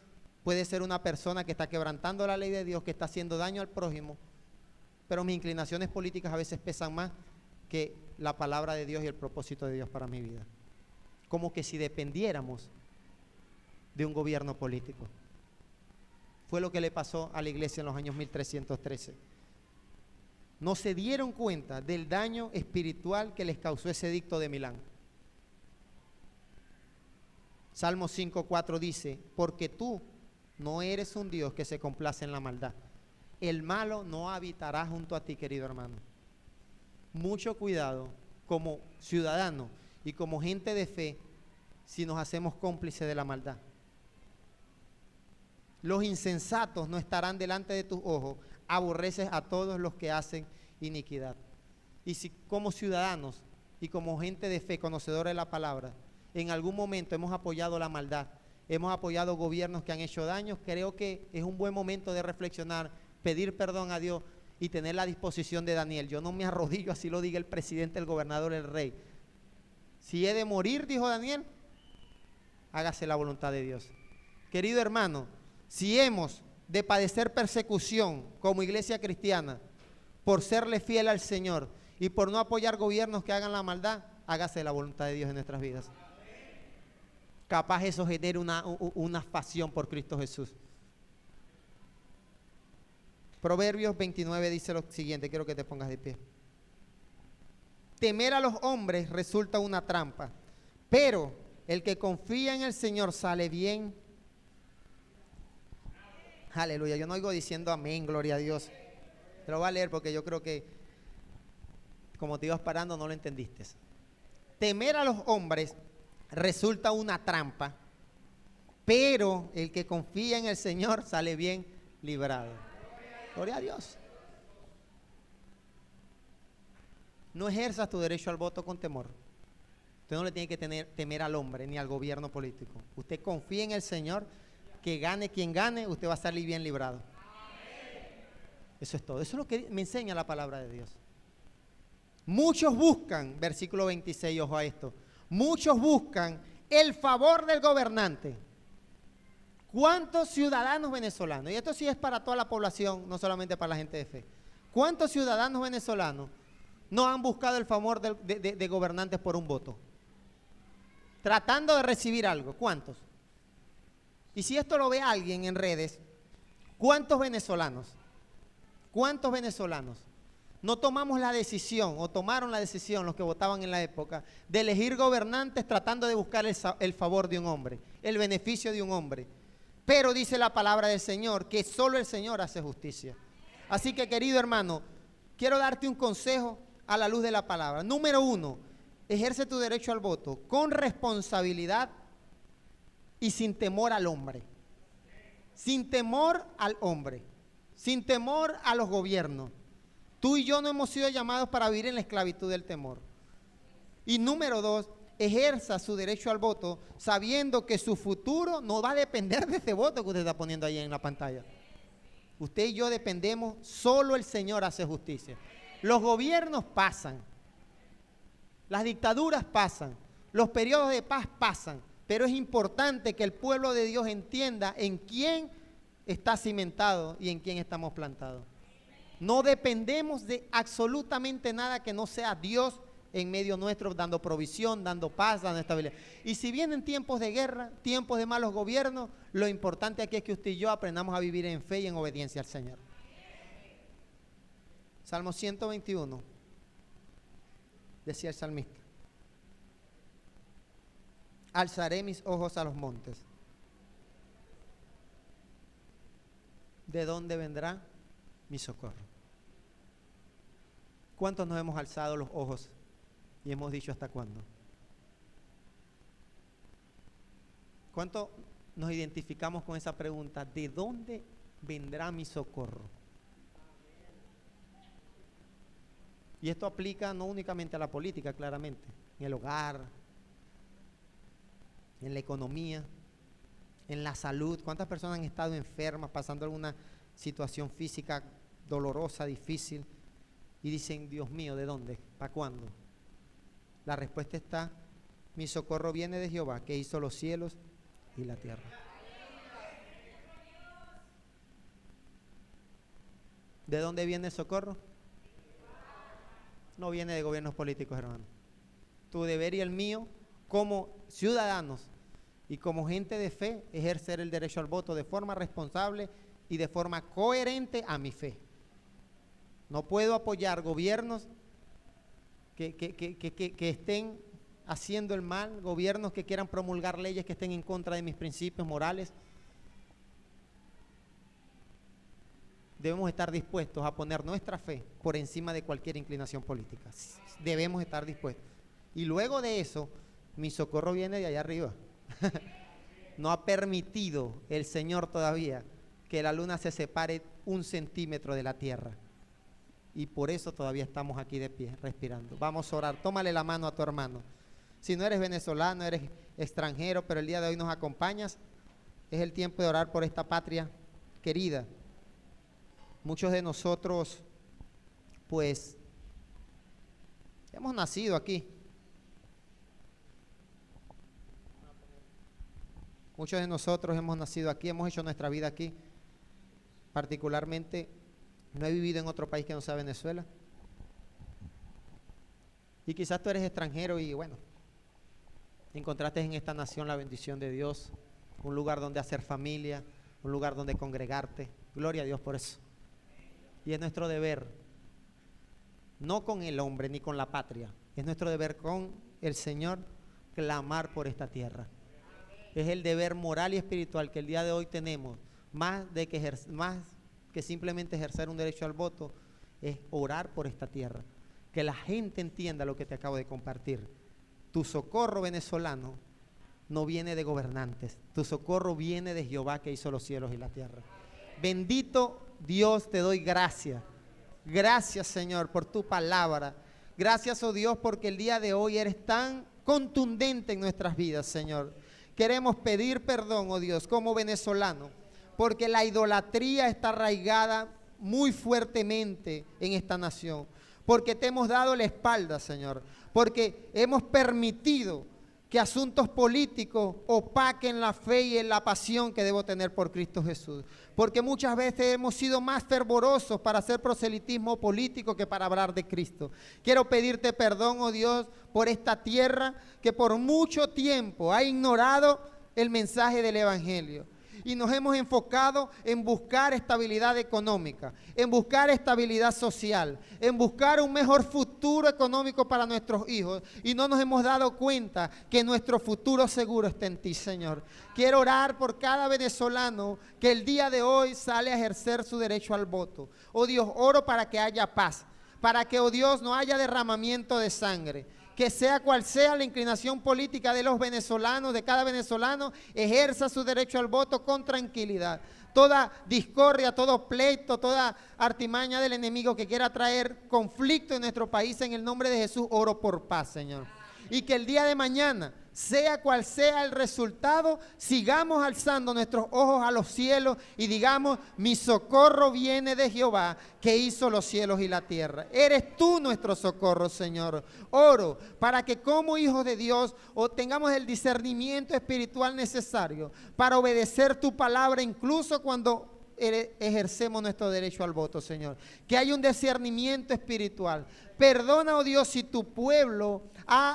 puede ser una persona que está quebrantando la ley de Dios, que está haciendo daño al prójimo, pero mis inclinaciones políticas a veces pesan más que la palabra de Dios y el propósito de Dios para mi vida. Como que si dependiéramos de un gobierno político. Fue lo que le pasó a la iglesia en los años 1313. No se dieron cuenta del daño espiritual que les causó ese edicto de Milán. Salmo 5:4 dice, porque tú no eres un Dios que se complace en la maldad. El malo no habitará junto a ti, querido hermano. Mucho cuidado como ciudadanos y como gente de fe si nos hacemos cómplices de la maldad. Los insensatos no estarán delante de tus ojos. Aborreces a todos los que hacen iniquidad. Y si como ciudadanos y como gente de fe, conocedores de la palabra, en algún momento hemos apoyado la maldad, hemos apoyado gobiernos que han hecho daño, creo que es un buen momento de reflexionar, pedir perdón a Dios y tener la disposición de Daniel. Yo no me arrodillo, así lo diga el presidente, el gobernador, el rey. Si he de morir, dijo Daniel, hágase la voluntad de Dios. Querido hermano, si hemos de padecer persecución como iglesia cristiana por serle fiel al Señor y por no apoyar gobiernos que hagan la maldad, hágase la voluntad de Dios en nuestras vidas. Capaz eso genere una pasión por Cristo Jesús. Proverbios 29 dice lo siguiente, quiero que te pongas de pie. Temer a los hombres resulta una trampa, pero el que confía en el Señor sale bien. Aleluya, yo no oigo diciendo amén, gloria a Dios. Te lo voy a leer porque yo creo que como te ibas parando no lo entendiste. Temer a los hombres resulta una trampa, pero el que confía en el Señor sale bien librado. Gloria a Dios. No ejerzas tu derecho al voto con temor. Usted no le tiene que temer al hombre ni al gobierno político. Usted confía en el Señor, que gane quien gane, usted va a salir bien librado. Eso es todo. Eso es lo que me enseña la palabra de Dios. Muchos buscan, versículo 26, ojo a esto. Muchos buscan el favor del gobernante. ¿Cuántos ciudadanos venezolanos? Y esto sí es para toda la población, no solamente para la gente de fe. ¿Cuántos ciudadanos venezolanos no han buscado el favor de gobernantes por un voto? Tratando de recibir algo. ¿Cuántos? Y si esto lo ve alguien en redes, ¿cuántos venezolanos no tomamos la decisión o tomaron la decisión los que votaban en la época de elegir gobernantes tratando de buscar el favor de un hombre, el beneficio de un hombre? Pero dice la palabra del Señor que solo el Señor hace justicia. Así que, querido hermano, quiero darte un consejo a la luz de la palabra. Número 1, ejerce tu derecho al voto con responsabilidad y sin temor al hombre. Sin temor al hombre. Sin temor a los gobiernos. Tú y yo no hemos sido llamados para vivir en la esclavitud del temor. Y número 2, ejerza su derecho al voto sabiendo que su futuro no va a depender de ese voto que usted está poniendo ahí en la pantalla. Usted y yo dependemos, solo el Señor hace justicia. Los gobiernos pasan, las dictaduras pasan, los periodos de paz pasan, pero es importante que el pueblo de Dios entienda en quién está cimentado y en quién estamos plantados. No dependemos de absolutamente nada que no sea Dios en medio nuestro, dando provisión, dando paz, dando estabilidad. Y si vienen tiempos de guerra, tiempos de malos gobiernos, lo importante aquí es que usted y yo aprendamos a vivir en fe y en obediencia al Señor. Salmo 121, decía el salmista: alzaré mis ojos a los montes. ¿De dónde vendrá mi socorro? ¿Cuántos nos hemos alzado los ojos y hemos dicho hasta cuándo? ¿Cuántos nos identificamos con esa pregunta? ¿De dónde vendrá mi socorro? Y esto aplica no únicamente a la política, claramente, en el hogar, en la economía, en la salud. ¿Cuántas personas han estado enfermas, pasando alguna situación física dolorosa, difícil? Y dicen, Dios mío, ¿de dónde? ¿Para cuándo? La respuesta está: mi socorro viene de Jehová, que hizo los cielos y la tierra. ¿De dónde viene el socorro? No viene de gobiernos políticos, hermano. Tu deber y el mío, como ciudadanos y como gente de fe, ejercer el derecho al voto de forma responsable y de forma coherente a mi fe. No puedo apoyar gobiernos que estén haciendo el mal, gobiernos que quieran promulgar leyes que estén en contra de mis principios morales. Debemos estar dispuestos a poner nuestra fe por encima de cualquier inclinación política. Debemos estar dispuestos. Y luego de eso, mi socorro viene de allá arriba. No ha permitido el Señor todavía que la luna se separe 1 centímetro de la tierra. Y por eso todavía estamos aquí de pie, respirando. Vamos a orar. Tómale la mano a tu hermano. Si no eres venezolano, eres extranjero, pero el día de hoy nos acompañas, es el tiempo de orar por esta patria querida. Muchos de nosotros, pues, hemos nacido aquí. Muchos de nosotros hemos nacido aquí, hemos hecho nuestra vida aquí. Particularmente, no he vivido en otro país que no sea Venezuela. Y quizás tú eres extranjero y bueno, encontraste en esta nación la bendición de Dios, un lugar donde hacer familia, un lugar donde congregarte. Gloria a Dios por eso. Y es nuestro deber, no con el hombre ni con la patria, es nuestro deber con el Señor clamar por esta tierra. Es el deber moral y espiritual que el día de hoy tenemos, más que simplemente ejercer un derecho al voto, es orar por esta tierra. Que la gente entienda lo que te acabo de compartir. Tu socorro venezolano no viene de gobernantes, tu socorro viene de Jehová que hizo los cielos y la tierra. Bendito Dios, te doy gracias. Gracias, Señor, por tu palabra. Gracias, oh Dios, porque el día de hoy eres tan contundente en nuestras vidas, Señor. Queremos pedir perdón, oh Dios, como venezolano, porque la idolatría está arraigada muy fuertemente en esta nación. Porque te hemos dado la espalda, Señor. Porque hemos permitido que asuntos políticos opaquen la fe y la pasión que debo tener por Cristo Jesús. Porque muchas veces hemos sido más fervorosos para hacer proselitismo político que para hablar de Cristo. Quiero pedirte perdón, oh Dios, por esta tierra que por mucho tiempo ha ignorado el mensaje del Evangelio. Y nos hemos enfocado en buscar estabilidad económica, en buscar estabilidad social, en buscar un mejor futuro económico para nuestros hijos. Y no nos hemos dado cuenta que nuestro futuro seguro está en ti, Señor. Quiero orar por cada venezolano que el día de hoy sale a ejercer su derecho al voto. Oh Dios, oro para que haya paz, para que, oh Dios, no haya derramamiento de sangre. Que sea cual sea la inclinación política de los venezolanos, de cada venezolano, ejerza su derecho al voto con tranquilidad. Toda discordia, todo pleito, toda artimaña del enemigo que quiera traer conflicto en nuestro país, en el nombre de Jesús, oro por paz, Señor. Y que el día de mañana, sea cual sea el resultado, sigamos alzando nuestros ojos a los cielos y digamos, mi socorro viene de Jehová, que hizo los cielos y la tierra. Eres tú nuestro socorro, Señor. Oro para que como hijos de Dios tengamos el discernimiento espiritual necesario para obedecer tu palabra, incluso cuando ejercemos nuestro derecho al voto, Señor. Que haya un discernimiento espiritual. Perdona, oh Dios, si tu pueblo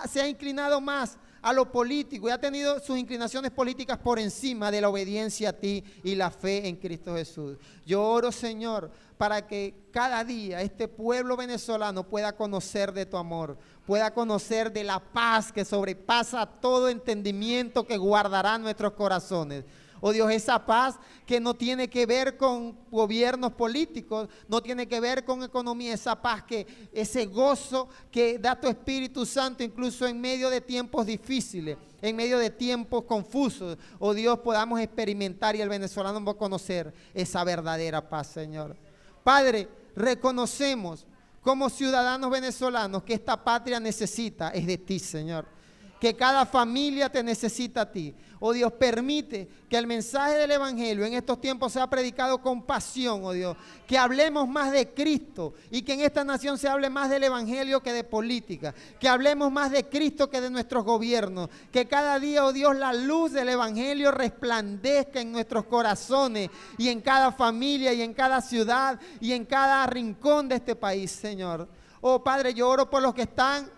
se ha inclinado más a lo político y ha tenido sus inclinaciones políticas por encima de la obediencia a ti y la fe en Cristo Jesús. Yo oro, Señor, para que cada día este pueblo venezolano pueda conocer de tu amor, pueda conocer de la paz que sobrepasa todo entendimiento que guardará nuestros corazones. Oh Dios, esa paz que no tiene que ver con gobiernos políticos, no tiene que ver con economía, esa paz ese gozo que da tu Espíritu Santo incluso en medio de tiempos difíciles, en medio de tiempos confusos. Oh Dios, podamos experimentar y el venezolano va a conocer esa verdadera paz, Señor. Padre, reconocemos como ciudadanos venezolanos que esta patria necesita es de ti, Señor. Que cada familia te necesita a ti. Oh Dios, permite que el mensaje del Evangelio en estos tiempos sea predicado con pasión, oh Dios. Que hablemos más de Cristo y que en esta nación se hable más del Evangelio que de política. Que hablemos más de Cristo que de nuestros gobiernos. Que cada día, oh Dios, la luz del Evangelio resplandezca en nuestros corazones y en cada familia y en cada ciudad y en cada rincón de este país, Señor. Oh Padre, yo oro por los que están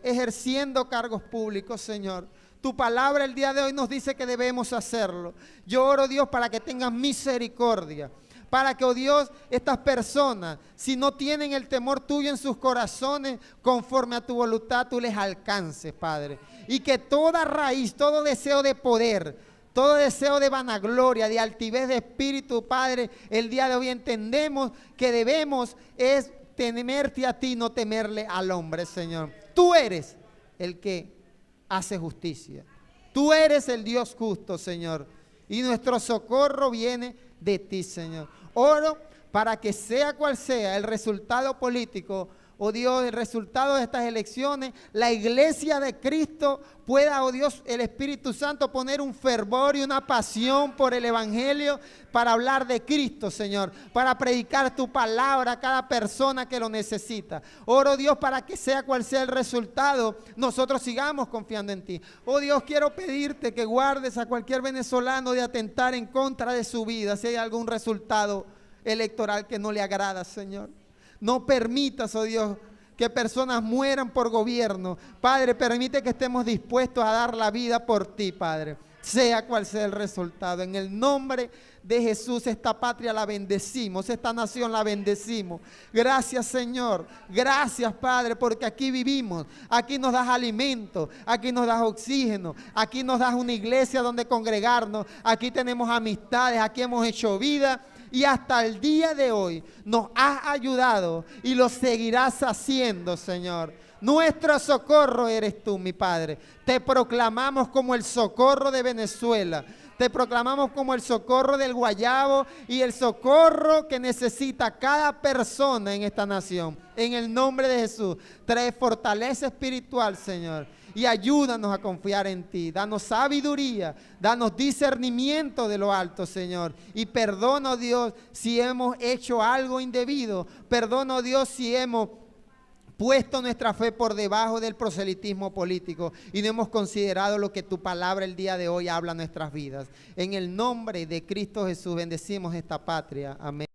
ejerciendo cargos públicos, Señor. Tu palabra el día de hoy nos dice que debemos hacerlo. Yo oro, Dios, para que tengas misericordia, para que, oh Dios, estas personas, si no tienen el temor tuyo en sus corazones, conforme a tu voluntad, tú les alcances, Padre. Y que toda raíz, todo deseo de poder, todo deseo de vanagloria, de altivez de espíritu, Padre, el día de hoy entendemos que debemos es temerte a ti, no temerle al hombre, Señor. Tú eres el que hace justicia. Tú eres el Dios justo, Señor. Y nuestro socorro viene de ti, Señor. Oro para que sea cual sea el resultado político, oh Dios, el resultado de estas elecciones, la iglesia de Cristo pueda, oh Dios, el Espíritu Santo poner un fervor y una pasión por el Evangelio para hablar de Cristo, Señor, para predicar tu palabra a cada persona que lo necesita. Oro, Dios, para que sea cual sea el resultado, nosotros sigamos confiando en ti. Oh Dios, quiero pedirte que guardes a cualquier venezolano de atentar en contra de su vida si hay algún resultado electoral que no le agrada, Señor. No permitas, oh Dios, que personas mueran por gobierno. Padre, permite que estemos dispuestos a dar la vida por ti, Padre. Sea cual sea el resultado. En el nombre de Jesús, esta patria la bendecimos, esta nación la bendecimos. Gracias, Señor. Gracias, Padre, porque aquí vivimos. Aquí nos das alimento, aquí nos das oxígeno, aquí nos das una iglesia donde congregarnos. Aquí tenemos amistades, aquí hemos hecho vida. Y hasta el día de hoy nos has ayudado y lo seguirás haciendo, Señor. Nuestro socorro eres tú, mi Padre. Te proclamamos como el socorro de Venezuela. Te proclamamos como el socorro del Guayabo y el socorro que necesita cada persona en esta nación. En el nombre de Jesús, trae fortaleza espiritual, Señor. Y ayúdanos a confiar en ti. Danos sabiduría, danos discernimiento de lo alto, Señor. Y perdona, Dios, si hemos hecho algo indebido. Perdona, Dios, si hemos puesto nuestra fe por debajo del proselitismo político y no hemos considerado lo que tu palabra el día de hoy habla en nuestras vidas. En el nombre de Cristo Jesús bendecimos esta patria. Amén.